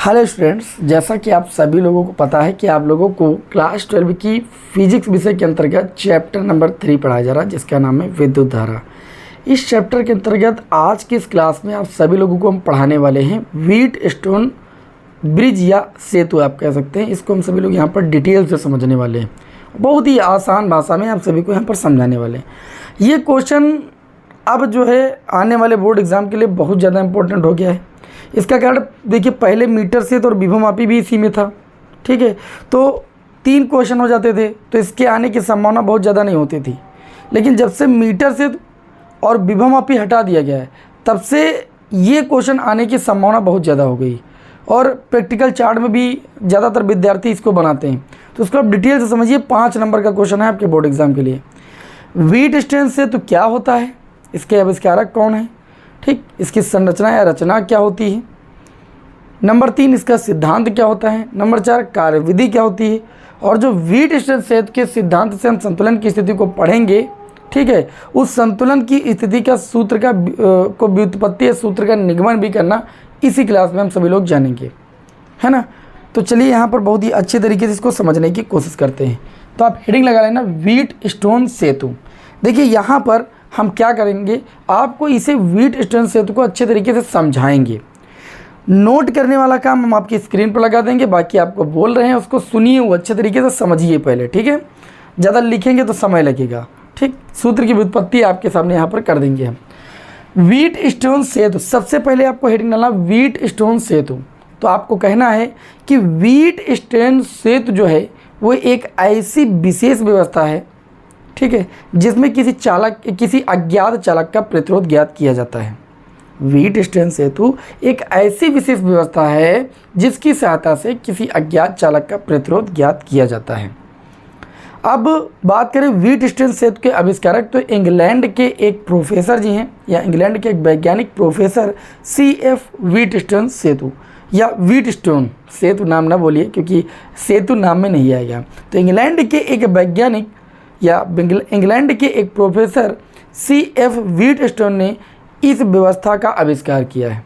Hello students, जैसा कि आप सभी लोगों को पता है कि आप लोगों को क्लास 12 की फिजिक्स विषय के अंतर्गत चैप्टर नंबर 3 पढ़ाया जा रहा है, जिसका नाम है विद्युत धारा। इस चैप्टर के अंतर्गत आज की इस क्लास में आप सभी लोगों को हम पढ़ाने वाले हैं व्हीटस्टोन ब्रिज या सेतु आप कह सकते हैं। इसको हम सभी लोग यहाँ पर डिटेल से समझने वाले हैं, बहुत ही आसान भाषा में आप सभी को यहाँ पर समझाने वाले हैं। ये क्वेश्चन अब जो है आने वाले बोर्ड एग्ज़ाम के लिए बहुत ज़्यादा इंपॉर्टेंट हो गया है। इसका कारण देखिए, पहले मीटर से और विभवमापी भी इसी में था, ठीक है, तो 3 क्वेश्चन हो जाते थे, तो इसके आने की संभावना बहुत ज़्यादा नहीं होती थी। लेकिन जब से मीटर से और विभवमापी हटा दिया गया है, तब से ये क्वेश्चन आने की संभावना बहुत ज़्यादा हो गई और प्रैक्टिकल चार्ट में भी ज़्यादातर विद्यार्थी इसको बनाते हैं। तो उसको आप डिटेल से समझिए। 5 नंबर का क्वेश्चन है आपके बोर्ड एग्जाम के लिए। व्हीटस्टोन सेतु क्या होता है, इसके आविष्कारक कौन है, ठीक, इसकी संरचना या रचना क्या होती है, नंबर 3 इसका सिद्धांत क्या होता है, नंबर 4 कार्यविधि क्या होती है, और जो व्हीटस्टोन सेतु के सिद्धांत से हम संतुलन की स्थिति को पढ़ेंगे, ठीक है, उस संतुलन की स्थिति का सूत्र का को व्युत्पत्ति या सूत्र का निगमन भी करना इसी क्लास में हम सभी लोग जानेंगे, है ना। तो चलिए यहाँ पर बहुत ही अच्छे तरीके से इसको समझने की कोशिश करते हैं। तो आप हेडिंग लगा लेना व्हीटस्टोन सेतु। देखिए यहाँ पर हम क्या करेंगे, आपको इसे व्हीटस्टोन सेतु को अच्छे तरीके से समझाएंगे। नोट करने वाला काम हम आपकी स्क्रीन पर लगा देंगे, बाकी आपको बोल रहे हैं उसको सुनिए, वो अच्छे तरीके से समझिए पहले, ठीक है। ज़्यादा लिखेंगे तो समय लगेगा, ठीक। सूत्र की व्युत्पत्ति आपके सामने यहाँ पर कर देंगे हम। व्हीटस्टोन सेतु, सबसे पहले आपको हेडिंग डालना व्हीटस्टोन सेतु। तो आपको कहना है कि व्हीटस्टोन सेतु जो है वो एक ऐसी विशेष व्यवस्था है, ठीक है, जिसमें किसी अज्ञात चालक का प्रतिरोध ज्ञात किया जाता है। व्हीटस्टोन सेतु एक ऐसी विशेष व्यवस्था है जिसकी सहायता से किसी अज्ञात चालक का प्रतिरोध ज्ञात किया जाता है। अब बात करें व्हीटस्टोन सेतु के आविष्कारक, तो इंग्लैंड के एक प्रोफेसर जी हैं, या इंग्लैंड के एक वैज्ञानिक प्रोफेसर C.F. व्हीटस्टोन सेतु, या व्हीटस्टोन सेतु नाम ना बोलिए क्योंकि सेतु नाम में नहीं आएगा। तो इंग्लैंड के एक वैज्ञानिक या इंग्लैंड के एक प्रोफेसर C.F. व्हीटस्टोन ने इस व्यवस्था का आविष्कार किया है,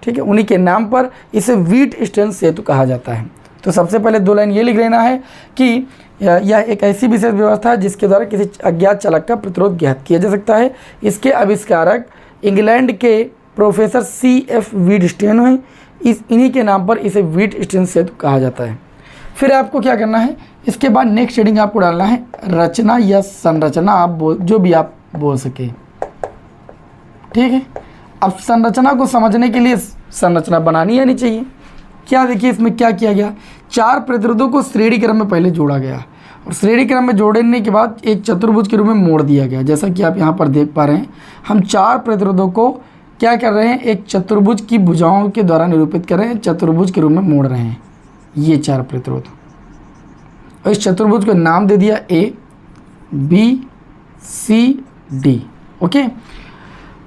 ठीक है। उन्हीं के नाम पर इसे व्हीटस्टोन सेतु कहा जाता है। तो सबसे पहले 2 लाइन ये लिख लेना है कि यह एक ऐसी विशेष व्यवस्था है जिसके द्वारा किसी अज्ञात चालक का प्रतिरोध ज्ञात किया जा सकता है। इसके आविष्कारक इंग्लैंड के प्रोफेसर C.F. व्हीटस्टोन हैं। इन्हीं के नाम पर इसे व्हीटस्टोन सेतु कहा जाता है। फिर आपको क्या करना है, इसके बाद नेक्स्ट हेडिंग आपको डालना है रचना या संरचना, आप जो भी आप बोल सके, ठीक है। अब संरचना को समझने के लिए संरचना बनानी आनी चाहिए। क्या देखिए इसमें क्या किया गया, 4 प्रतिरोधों को श्रेणी क्रम में पहले जोड़ा गया और श्रेणी क्रम में जोड़ने के बाद एक चतुर्भुज के रूप में मोड़ दिया गया। जैसा कि आप यहाँ पर देख पा रहे हैं, हम 4 प्रतिरोधों को क्या कर रहे हैं, एक चतुर्भुज की भुजाओं के द्वारा निरूपित कर रहे हैं, चतुर्भुज के रूप में मोड़ रहे हैं ये 4 प्रतिरोध। और इस चतुर्भुज को नाम दे दिया A, B, C, D, okay.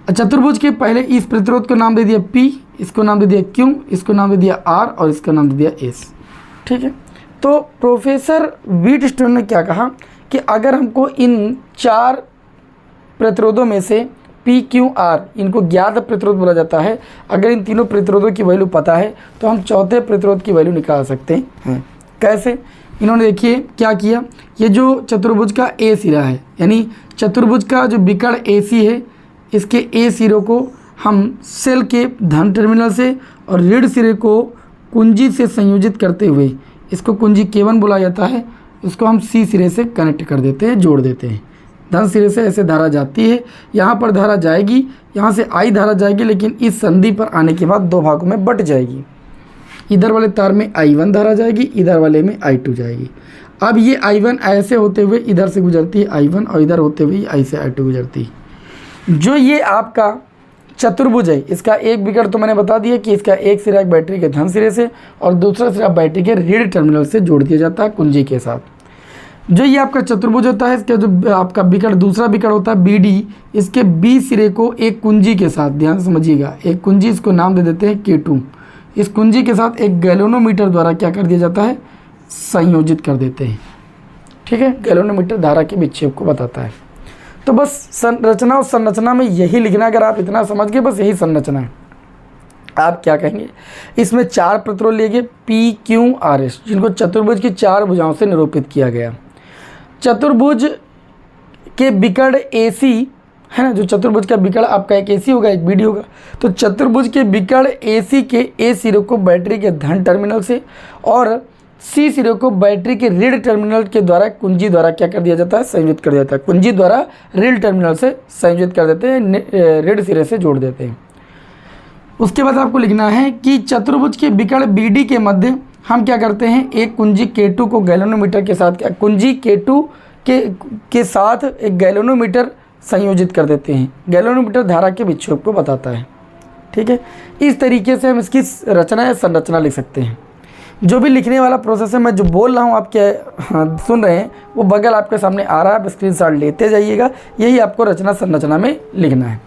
चतुर्भुज के पहले इस प्रतिरोध को नाम दे दिया P, इसको नाम दे दिया Q, इसको नाम दे दिया R और इसका नाम दे दिया S, ठीक है। तो प्रोफेसर व्हीटस्टोन ने क्या कहा कि अगर हमको इन 4 प्रतिरोधों में से P, Q, R इनको ज्ञात प्रतिरोध बोला जाता है, अगर इन तीनों प्रतिरोधों की वैल्यू पता है तो हम चौथे प्रतिरोध की वैल्यू निकाल सकते हैं। कैसे, इन्होंने देखिए क्या किया, ये जो चतुर्भुज का A सिरा है, यानी चतुर्भुज का जो विकर्ण AC है, इसके A सिरे को हम सेल के धन टर्मिनल से और ऋण सिरे को कुंजी से संयोजित करते हुए, इसको कुंजी K1 बोला जाता है, इसको हम C सिरे से कनेक्ट कर देते हैं, जोड़ देते हैं। धन सिरे से ऐसे धारा जाती है, यहाँ पर धारा जाएगी, यहाँ से I धारा जाएगी, लेकिन इस संधि पर आने के बाद 2 भागों में बट जाएगी। इधर वाले तार में I1 धारा जाएगी, इधर वाले में I2 जाएगी। अब ये I1 ऐसे होते हुए इधर से गुजरती है I1 और इधर होते हुए I से I2 गुजरती है। जो ये आपका चतुर्भुज है, इसका एक विकर्ण तो मैंने बता दिया कि इसका एक सिरा एक बैटरी के धन सिरे से और दूसरा सिरा बैटरी के ऋण टर्मिनल से जोड़ दिया जाता है कुंजी के साथ। जो ये आपका चतुर्भुज होता है, इसका जो आपका विकर्ण दूसरा विकर्ण होता है BD, इसके B सिरे को एक कुंजी के साथ, ध्यान समझिएगा, एक कुंजी, इसको नाम दे देते हैं K2। इस कुंजी के साथ एक गैल्वेनोमीटर द्वारा क्या कर दिया जाता है, संयोजित कर देते हैं, ठीक है। गैल्वेनोमीटर धारा के विक्षेप को बताता है। तो बस संरचना और संरचना में यही लिखना, अगर आप इतना समझ गए बस यही संरचना है। आप क्या कहेंगे, इसमें 4 प्रतिरोध लिए गए PQRS, जिनको चतुर्भुज की 4 भुजाओं से निरूपित किया गया। चतुर्भुज के विकर्ण AC है ना, जो चतुर्भुज का विकर्ण आपका एक AC होगा एक BD होगा, तो चतुर्भुज के विकर्ण AC के A सिरे को बैटरी के धन टर्मिनल से और C सिरे को बैटरी के ऋण टर्मिनल के द्वारा कुंजी द्वारा क्या कर दिया जाता है, संयोजित कर दिया जाता है। कुंजी द्वारा ऋण टर्मिनल से संयोजित कर देते हैं, ऋण सिरे से जोड़ देते हैं। उसके बाद आपको लिखना है कि चतुर्भुज के विकर्ण BD के मध्य हम क्या करते हैं, एक कुंजी K2 को गैल्वेनोमीटर के साथ, कुंजी K2 के साथ एक गैल्वेनोमीटर संयोजित कर देते हैं। गैल्वेनोमीटर धारा के विक्षोभ को बताता है। ठीक है, इस तरीके से हम इसकी रचना या संरचना लिख सकते हैं। जो भी लिखने वाला प्रोसेस है, मैं जो बोल रहा हूँ आप क्या सुन रहे हैं, वो बगल आपके सामने आ रहा है, आप स्क्रीनशॉट लेते जाइएगा। यही आपको रचना संरचना में लिखना है।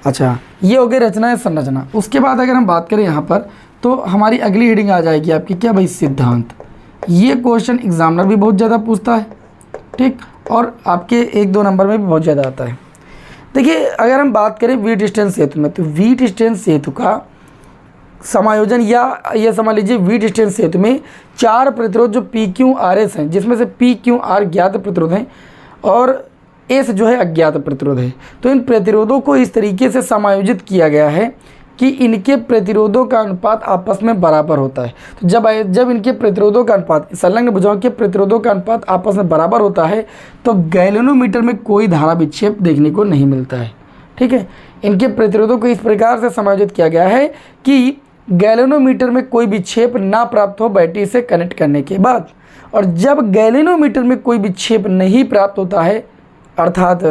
अच्छा, ये हो गई रचना या संरचना। उसके बाद अगर हम बात करें यहाँ पर, तो हमारी अगली हेडिंग आ जाएगी आपकी क्या भाई, सिद्धांत। ये क्वेश्चन एग्जामिनर भी बहुत ज़्यादा पूछता है, ठीक, और आपके 1-2 नंबर में भी बहुत ज़्यादा आता है। देखिए, अगर हम बात करें व्हीटस्टोन सेतु में, तो व्हीटस्टोन सेतु का समायोजन, या ये समझ लीजिए व्हीटस्टोन सेतु में 4 प्रतिरोध जो PQRS हैं, जिसमें से PQR ज्ञात प्रतिरोध हैं और S जो है अज्ञात प्रतिरोध है। तो इन प्रतिरोधों को इस तरीके से समायोजित किया गया है कि इनके प्रतिरोधों का अनुपात आपस में बराबर होता है। तो जब इनके प्रतिरोधों का अनुपात, संलग्न भुजाओं के प्रतिरोधों का अनुपात आपस में बराबर होता है, तो गैल्वेनोमीटर में कोई धारा विक्षेप देखने को नहीं मिलता है। ठीक है, इनके प्रतिरोधों को इस प्रकार से समायोजित किया गया है कि गैल्वेनोमीटर में कोई विक्षेप ना प्राप्त हो बैटरी से कनेक्ट करने के बाद। और जब गैल्वेनोमीटर में कोई विक्षेप नहीं प्राप्त होता है, अर्थात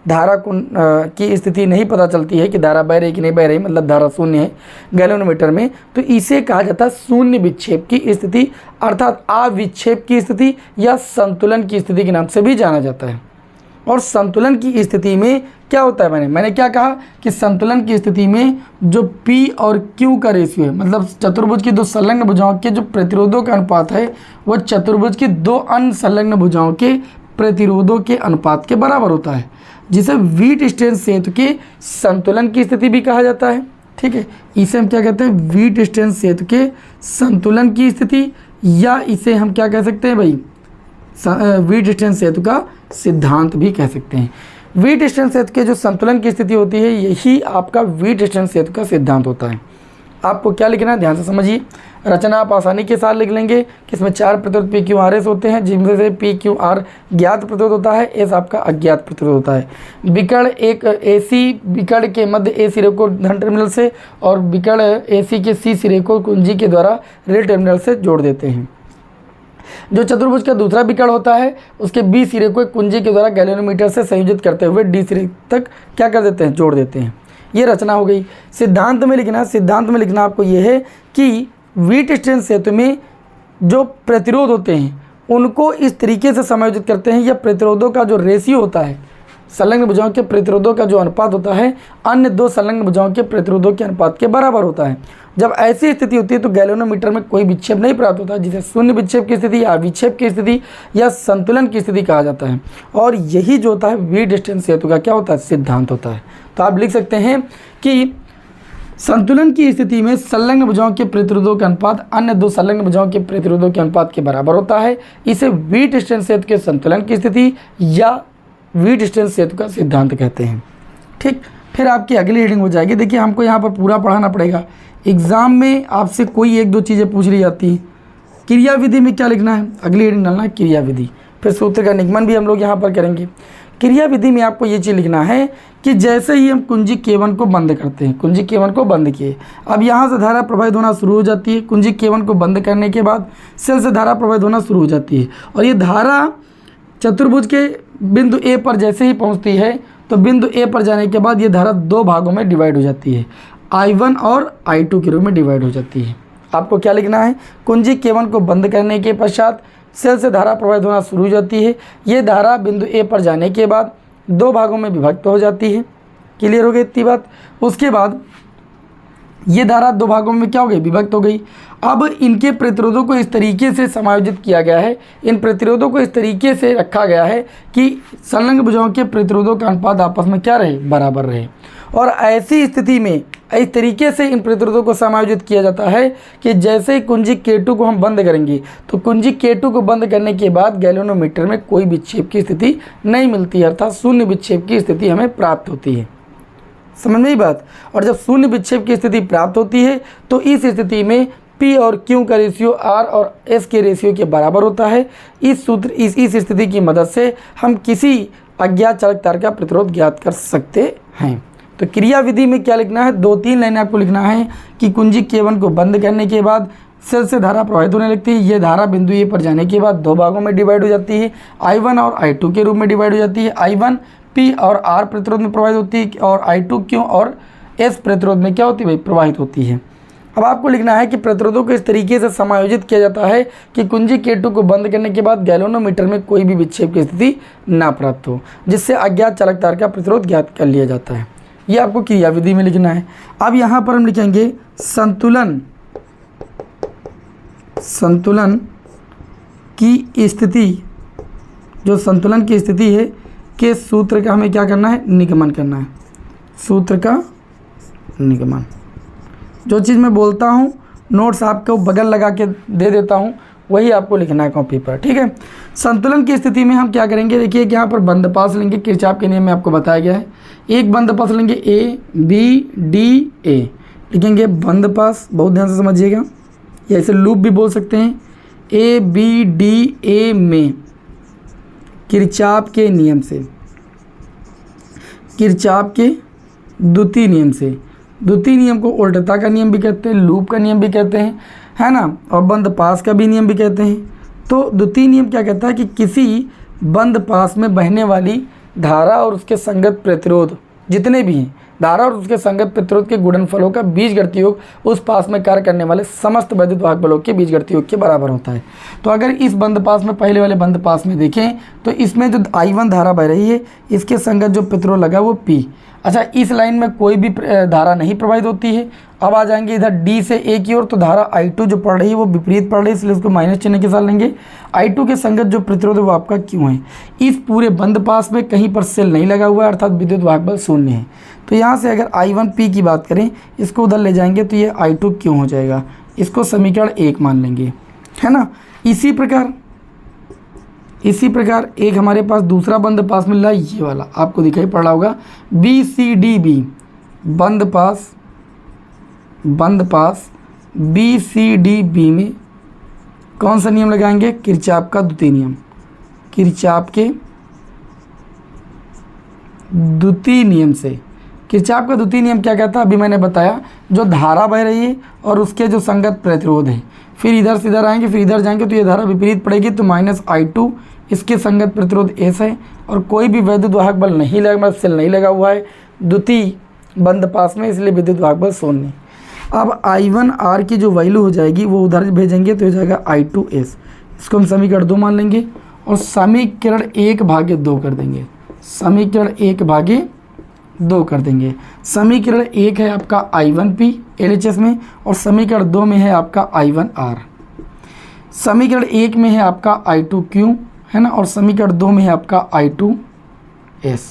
धारा की स्थिति नहीं पता चलती है कि धारा बह रही कि नहीं बह रही, मतलब धारा शून्य है गैल्वेनोमीटर में, तो इसे कहा जाता है शून्य विक्षेप की स्थिति, अर्थात अविक्षेप की स्थिति या संतुलन की स्थिति के नाम से भी जाना जाता है। और संतुलन की स्थिति में क्या होता है, मैंने क्या कहा कि संतुलन की स्थिति में जो P और Q का रेशियो है, मतलब चतुर्भुज की 2 संलग्न भुजाओं के जो प्रतिरोधों का अनुपात है, वह चतुर्भुज की 2 अन्य संलग्न भुजाओं के प्रतिरोधों के अनुपात के बराबर होता है, जिसे व्हीटस्टोन सेतु के संतुलन की स्थिति भी कहा जाता है। ठीक है, इसे हम क्या कहते हैं, व्हीटस्टोन सेतु के संतुलन की स्थिति, या इसे हम क्या कह सकते हैं भाई, व्हीटस्टोन सेतु का सिद्धांत भी कह सकते हैं। व्हीटस्टोन सेतु के जो संतुलन की स्थिति होती है, यही आपका व्हीटस्टोन सेतु का सिद्धांत होता है। आपको क्या लिखना है, ध्यान से समझिए। रचना आप आसानी के साथ लिख लेंगे कि इसमें 4 प्रतिरोध PQRS होते हैं, जिनमें से PQR ज्ञात प्रतिरोध होता है, S आपका अज्ञात प्रतिरोध होता है। विकर्ण एक AC विकर्ण के मध्य A सिरे को धन टर्मिनल से और विकर्ण AC के C सिरे को कुंजी के द्वारा ऋण टर्मिनल से जोड़ देते हैं। जो चतुर्भुज का दूसरा विकर्ण होता है, उसके B सिरे को एक कुंजी के द्वारा गैल्वेनोमीटर से संयोजित करते हुए D सिरे तक क्या कर देते हैं, जोड़ देते हैं। ये रचना हो गई। सिद्धांत में लिखना आपको ये है कि व्हीटस्टोन सेतु में जो प्रतिरोध होते हैं उनको इस तरीके से समायोजित करते हैं, या प्रतिरोधों का जो रेशियो होता है, संलग्न भुजाओं के प्रतिरोधों का जो अनुपात होता है, अन्य 2 संलग्न भुजाओं के प्रतिरोधों के अनुपात के बराबर होता है। जब ऐसी स्थिति होती है तो गैल्वेनोमीटर में कोई विक्षेप नहीं प्राप्त होता, जिसे शून्य विक्षेप की स्थिति, अविक्षेप की स्थिति या संतुलन की स्थिति कहा जाता है। और यही जो होता है व्हीटस्टोन सेतु का क्या होता है, सिद्धांत होता है। तो आप लिख सकते हैं कि संतुलन की स्थिति में संलग्न भुजाओं के प्रतिरोधों का अनुपात अन्य 2 संलग्न भुजाओं के प्रतिरोधों के अनुपात के बराबर होता है। इसे व्हीटस्टोन सेतु के संतुलन की स्थिति या व्हीटस्टोन सेतु का सिद्धांत कहते हैं। ठीक, फिर आपकी अगली हेडिंग हो जाएगी। देखिए, हमको यहाँ पर पूरा पढ़ाना पड़ेगा। एग्जाम में आपसे कोई 1-2 चीज़ें पूछ ली जाती हैं। क्रियाविधि में क्या लिखना है, अगली हेडिंग डालना है क्रियाविधि। फिर सूत्र का निगमन भी हम लोग यहाँ पर करेंगे। क्रियाविधि में आपको ये चीज़ लिखना है कि जैसे ही हम कुंजी K1 को बंद करते हैं, कुंजी K1 को बंद किए, अब यहाँ से धारा प्रवाहित होना शुरू हो जाती है। कुंजी K1 को बंद करने के बाद सेल से धारा प्रवाहित होना शुरू हो जाती है, और ये धारा चतुर्भुज के बिंदु A पर जैसे ही पहुँचती है, तो बिंदु A पर जाने के बाद ये धारा 2 भागों में डिवाइड हो जाती है, I1 और I2 के रूप में डिवाइड हो जाती है। आपको क्या लिखना है, कुंजी K1 को बंद करने के पश्चात सेल से धारा प्रवाहित होना शुरू हो जाती है। ये धारा बिंदु A पर जाने के बाद 2 भागों में विभक्त हो जाती है। क्लियर हो गई इतनी बात। उसके बाद ये धारा 2 भागों में क्या हो गई, विभक्त हो गई। अब इनके प्रतिरोधों को इस तरीके से समायोजित किया गया है, इन प्रतिरोधों को इस तरीके से रखा गया है कि संलग्न भुजाओं के प्रतिरोधों का अनुपात आपस में क्या रहे, बराबर रहे। और ऐसी स्थिति में इस तरीके से इन प्रतिरोधों को समायोजित किया जाता है कि जैसे ही कुंजी K2 को हम बंद करेंगे तो कुंजी K2 को बंद करने के बाद गैल्वेनोमीटर में कोई विक्षेप की स्थिति नहीं मिलती है, अर्थात शून्य विक्षेप की स्थिति हमें प्राप्त होती है। समझ में ही बात। और जब शून्य विक्षेप की स्थिति प्राप्त होती है तो इस स्थिति में P और Q का रेशियो R और S के रेशियो के बराबर होता है। इस स्थिति की मदद से हम किसी अज्ञात चालक तार का प्रतिरोध ज्ञात कर सकते हैं। तो क्रिया विधि में क्या लिखना है, 2-3 लाइनें आपको लिखना है कि कुंजी K1 को बंद करने के बाद सेल से धारा प्रवाहित होने लगती है। ये धारा बिंदु ए पर जाने के बाद 2 भागों में डिवाइड हो जाती है, I1 और I2 के रूप में डिवाइड हो जाती है। I1 P और R प्रतिरोध में प्रवाहित होती है और I2 Q और S प्रतिरोध में क्या होती है भाई, प्रवाहित होती है। अब आपको लिखना है कि प्रतिरोधों को इस तरीके से समायोजित किया जाता है कि कुंजी K2 को बंद करने के बाद गैल्वेनोमीटर में कोई भी विक्षेप की स्थिति ना प्राप्त हो, जिससे अज्ञात चालक तार का प्रतिरोध ज्ञात कर लिया जाता है। ये आपको क्रिया विधि में लिखना है। अब यहाँ पर हम लिखेंगे संतुलन की स्थिति, जो संतुलन की स्थिति है के सूत्र का हमें क्या करना है, निगमन करना है। सूत्र का निगमन, जो चीज़ मैं बोलता हूँ नोट्स आपको बगल लगा के दे देता हूँ, वही आपको लिखना है कॉपी पर, ठीक है। संतुलन की स्थिति में हम क्या करेंगे, देखिए यहाँ पर बंद पास लेंगे, किरचॉफ के नियम में आपको बताया गया है। एक बंद पास लेंगे A B D A, लिखेंगे बंद पास, बहुत ध्यान से समझिएगा, या इसे लूप भी बोल सकते हैं। A B D A में किरचॉफ के नियम से, किरचॉफ के द्वितीय नियम से, द्वितीय नियम को उल्टता का नियम भी कहते हैं, लूप का नियम भी कहते हैं, है ना, और बंद पास का भी नियम भी कहते हैं। तो द्वितीय नियम क्या कहता है कि किसी बंद पास में बहने वाली धारा और उसके संगत प्रतिरोध जितने भी हैं, धारा और उसके संगत प्रतिरोध के गुणनफलों का बीजगणितीय योग उस पास में कार्य करने वाले समस्त वैद्युत वाहक बलों के बीजगणितीय योग के बराबर होता है। तो अगर इस बंद पास में, पहले वाले बंद पास में देखें तो इसमें जो I1 धारा बह रही है, इसके संगत जो प्रतिरोध लगा वो P। अच्छा, इस लाइन में कोई भी धारा नहीं प्रवाहित होती है। अब आ जाएंगे इधर D से A की ओर, तो धारा I2 जो पड़ रही है वो विपरीत पड़ रही है, इसलिए उसको माइनस चिन्ह के साथ लेंगे। I2 के संगत जो प्रतिरोध है वो आपका Q है। इस पूरे बंद पास में कहीं पर सेल नहीं लगा हुआ है, अर्थात विद्युत वाहक बल शून्य है। तो यहाँ से अगर I1 P की बात करें, इसको उधर ले जाएंगे तो ये I2 Q हो जाएगा, इसको समीकरण 1 मान लेंगे, है ना। इसी प्रकार एक हमारे पास दूसरा बंद पास मिल रहा है, ये वाला आपको दिखाई पड़ रहा होगा, BCDB बंद पास BCDB में कौन सा नियम लगाएंगे, किरचॉफ का द्वितीय नियम। किरचॉफ के द्वितीय नियम से, किरचॉफ का द्वितीय नियम क्या कहता है, अभी मैंने बताया, जो धारा बह रही है और उसके जो संगत प्रतिरोध है, फिर इधर से इधर आएंगे, फिर इधर जाएंगे तो ये धारा विपरीत पड़ेगी, तो -I2 इसके संगत प्रतिरोध S है, और कोई भी वैद्युत वाहक बल नहीं लगा, सेल नहीं लगा हुआ है द्वितीय बंद पास में, इसलिए विद्युत वाहक बल शून्य। अब I1 R की जो वैल्यू हो जाएगी वो उधर भेजेंगे तो हो जाएगा I2S, इसको हम समीकरण 2 मान लेंगे और समीकरण 1/2 कर देंगे। समीकरण 1/2 कर देंगे। समीकरण 1 है आपका I1P LHS में, और समीकरण 2 में है आपका I1R। समीकरण 1 में है आपका I2Q, है ना, और समीकरण 2 में है आपका I2S।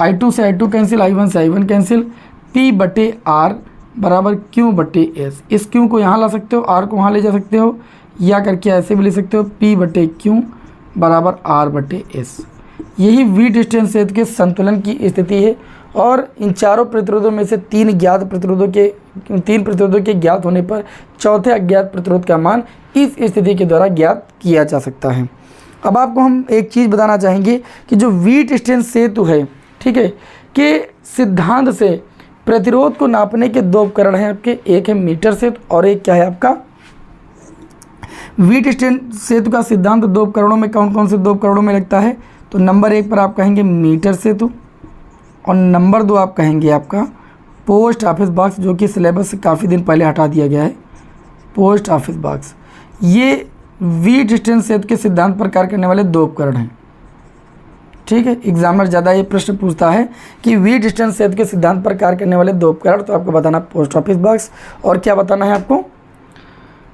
I2 से I2 कैंसिल, I1 से I1 कैंसिल, P/R बराबर Q/S। इस Q को यहाँ ला सकते हो, R को वहाँ ले जा सकते हो, या करके ऐसे भी ले सकते हो, P/Q बराबर R/S। यही वी डिस्टेंस सेतु के संतुलन की स्थिति है। और इन चारों प्रतिरोधों में से 3 प्रतिरोधों के ज्ञात होने पर चौथे अज्ञात प्रतिरोध का मान इस स्थिति के द्वारा ज्ञात किया जा सकता है। अब आपको हम एक चीज़ बताना चाहेंगे कि जो वी डिस्टेंस सेतु है, ठीक है, के सिद्धांत से प्रतिरोध को नापने के 2 उपकरण हैं आपके, एक है मीटर सेतु और एक क्या है आपका वी डिस्टेंस सेतु का सिद्धांत 2 उपकरणों में कौन कौन से 2 उपकरणों में लगता है। तो नंबर 1 पर आप कहेंगे मीटर सेतु, और नंबर 2 आप कहेंगे आपका पोस्ट ऑफिस बॉक्स, जो कि सिलेबस से काफ़ी दिन पहले हटा दिया गया है, पोस्ट ऑफिस बॉक्स। ये वी डिस्टेंस सेतु के सिद्धांत पर कार्य करने वाले 2 उपकरण हैं, ठीक है। एग्जामिनर ज़्यादा ये प्रश्न पूछता है कि वी डिस्टेंस सेतु के सिद्धांत पर कार्य करने वाले 2 उपकरण, तो आपको बताना पोस्ट ऑफिस बॉक्स और क्या बताना है आपको,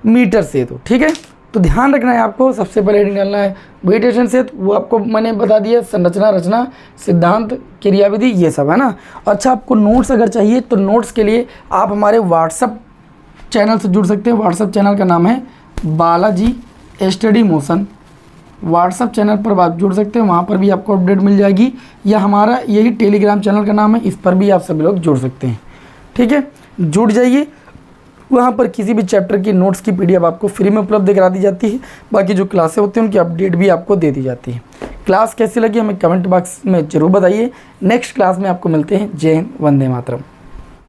मीटर सेतु, ठीक है। तो ध्यान रखना है आपको, सबसे पहले हेडिंग डालना है वेजिटेशन से, वो आपको मैंने बता दिया, संरचना, रचना, सिद्धांत, क्रियाविधि, ये सब है ना। अच्छा, आपको नोट्स अगर चाहिए तो नोट्स के लिए आप हमारे व्हाट्सअप चैनल से जुड़ सकते हैं। व्हाट्सअप चैनल का नाम है Balaji study motion. WhatsApp channel पर आप जुड़ सकते हैं, वहाँ पर भी आपको अपडेट मिल जाएगी, या हमारा यही टेलीग्राम चैनल का नाम है, इस पर भी आप सभी लोग जुड़ सकते हैं। ठीक है, जुड़ जाइए। वहाँ पर किसी भी चैप्टर की नोट्स की पीडीएफ आपको फ्री में उपलब्ध करा दी जाती है। बाकी जो क्लासें होती हैं उनकी अपडेट भी आपको दे दी जाती है। क्लास कैसी लगी हमें कमेंट बॉक्स में ज़रूर बताइए। नेक्स्ट क्लास में आपको मिलते हैं। जय हिंद, वंदे मातरम।